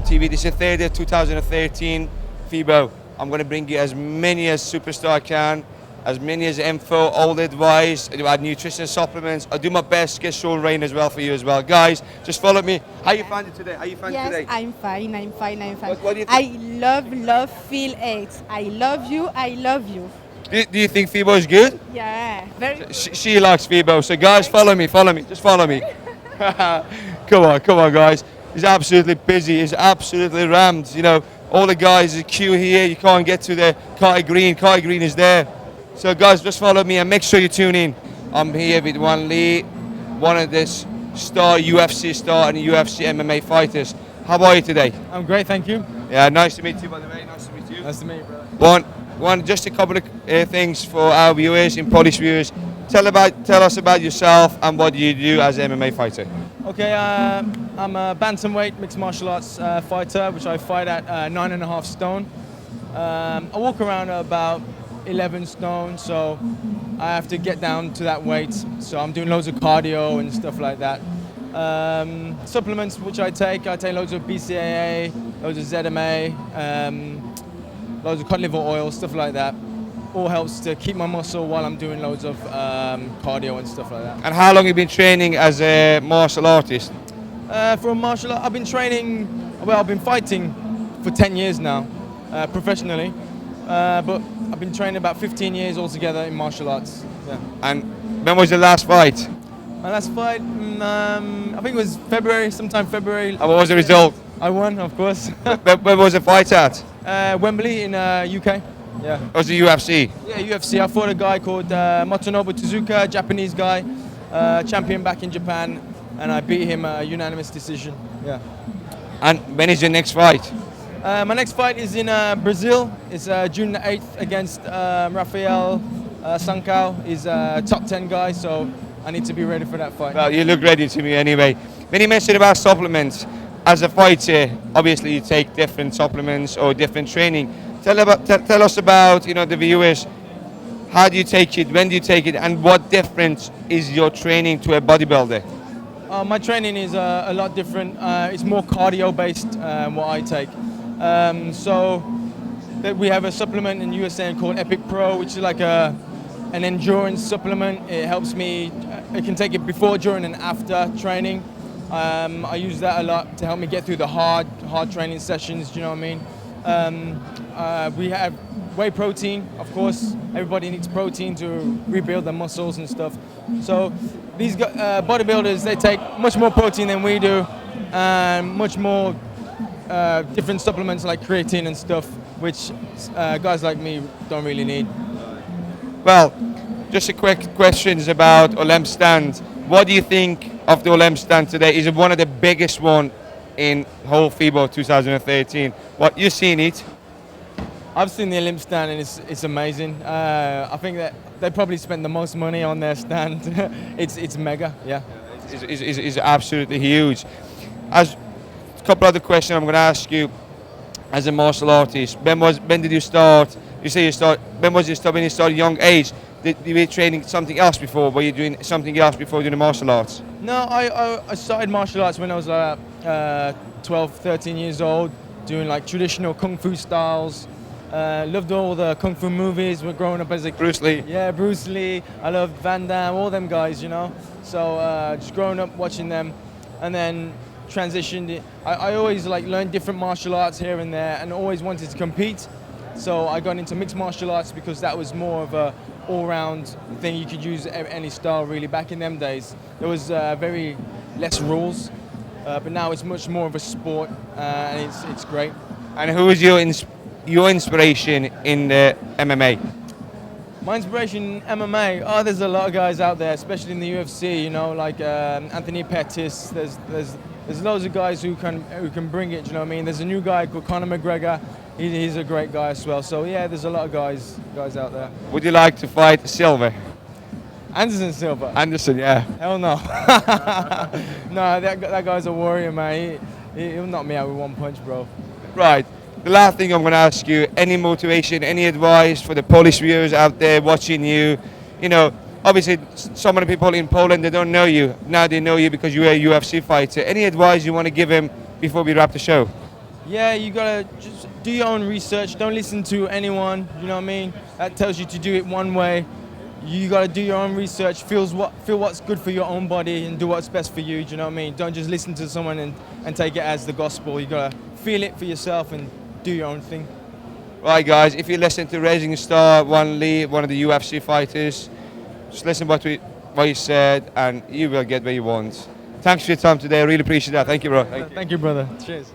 Olimp TV. This is the 3rd of 2013. FIBO, I'm going to bring you as many as superstar I can, as many as info, all the advice. I do add nutrition supplements. I do my best to get soul rain as well for you as well. Guys, just follow me. How you find it today? How you find it today? Yes, I'm fine. I'm fine. I'm fine. What do you I love Phil 8. I love you. I love you. Do you think FIBO is good? Yeah, very. She likes FIBO. So guys, follow me. Just follow me. Come on, guys. He's absolutely busy. He's absolutely rammed. You know, all the guys, there's a queue here. You can't get to the Carter Green. Carter Green is there. So guys, just follow me and make sure you tune in. I'm here with Vaughan Lee, one of the UFC star and UFC MMA fighters. How are you today? I'm great, thank you. Yeah, nice to meet you, by the way. Nice to meet you. Nice to meet you, brother. Just a couple of things for our viewers, in Polish viewers. Tell us about yourself and what you do as an MMA fighter. Okay, I'm a bantamweight mixed martial arts fighter, which I fight at 9.5 stone. I walk around at about 11 stone, so I have to get down to that weight. So I'm doing loads of cardio and stuff like that. Supplements which I take loads of BCAA, loads of ZMA, loads of cod liver oil, stuff like that. All helps to keep my muscle while I'm doing loads of cardio and stuff like that. And how long have you been training as a martial artist? For a martial art, I've been training, well, I've been fighting for 10 years now, professionally. But I've been training about 15 years altogether in martial arts. Yeah. And when was the last fight? My last fight, I think it was February, sometime February. And what was the result? I won, of course. Where was the fight at? Wembley in UK. Yeah. It was the UFC? Yeah, UFC. I fought a guy called Motonobu Tezuka, Japanese guy, champion back in Japan, and I beat him a unanimous decision. Yeah. And when is your next fight? My next fight is in Brazil. It's June the 8th against Rafael Sancao. He's a top 10 guy, so I need to be ready for that fight. Well, you look ready to me anyway. When you mentioned about supplements, as a fighter, obviously you take different supplements or different training. Tell us about, the viewers. How do you take it? When do you take it? And what difference is your training to a bodybuilder? My training is a lot different. It's more cardio based what I take. So we have a supplement in USA called Epic Pro, which is like an endurance supplement. It helps me. I can take it before, during, and after training. I use that a lot to help me get through the hard training sessions. Do you know what I mean? We have whey protein, of course. Everybody needs protein to rebuild their muscles and stuff. So these bodybuilders, they take much more protein than we do, and much more different supplements like creatine and stuff, which guys like me don't really need. Well, just a quick questions about Olimp stand. What do you think of the Olimp stand today? Is it one of the biggest one in whole FIBO 2013? What, you seen it? I've seen the Olimp stand and it's amazing. I think that they probably spent the most money on their stand. It's mega, yeah. It's absolutely huge. As a couple other questions I'm going to ask you, as a martial artist, when did you start? You say you start. When was you start? When you started young age? Did you were training something else before? Were you doing something else before doing the martial arts? No, I started martial arts when I was 12, 13 years old, doing like traditional kung fu styles. Loved all the kung fu movies. We're growing up as a Bruce Lee. Yeah, Bruce Lee. I loved Van Damme, all them guys, So just growing up watching them, and then transitioned. I always learned different martial arts here and there, and always wanted to compete. So I got into mixed martial arts because that was more of a all-round thing. You could use any style really. Back in them days, there was very less rules, but now it's much more of a sport, and it's great. And who was your inspiration in the MMA? My inspiration in MMA, there's a lot of guys out there, especially in the UFC, like Anthony Pettis. There's loads of guys who can bring it, you know what I mean? There's a new guy called Conor McGregor. He's a great guy as well. So yeah, there's a lot of guys out there. Would you like to fight Silva? Anderson Silva? Anderson, yeah. Hell no. No, that guy's a warrior, man. He'll knock me out with one punch, bro. Right. The last thing I'm going to ask you, any motivation, any advice for the Polish viewers out there watching you? Obviously, some of the people in Poland, they don't know you. Now they know you because you're a UFC fighter. Any advice you want to give them before we wrap the show? Yeah, you gotta just do your own research. Don't listen to anyone. You know what I mean? That tells you to do it one way. You gotta do your own research. Feel what's good for your own body and do what's best for you. Do you know what I mean? Don't just listen to someone and take it as the gospel. You gotta feel it for yourself and do your own thing. Right, guys. If you listen to Rising Star, Vaughan Lee, one of the UFC fighters, just listen what he said, and you will get what you want. Thanks for your time today. I really appreciate that. Thank you, bro. Thank you, brother. Cheers.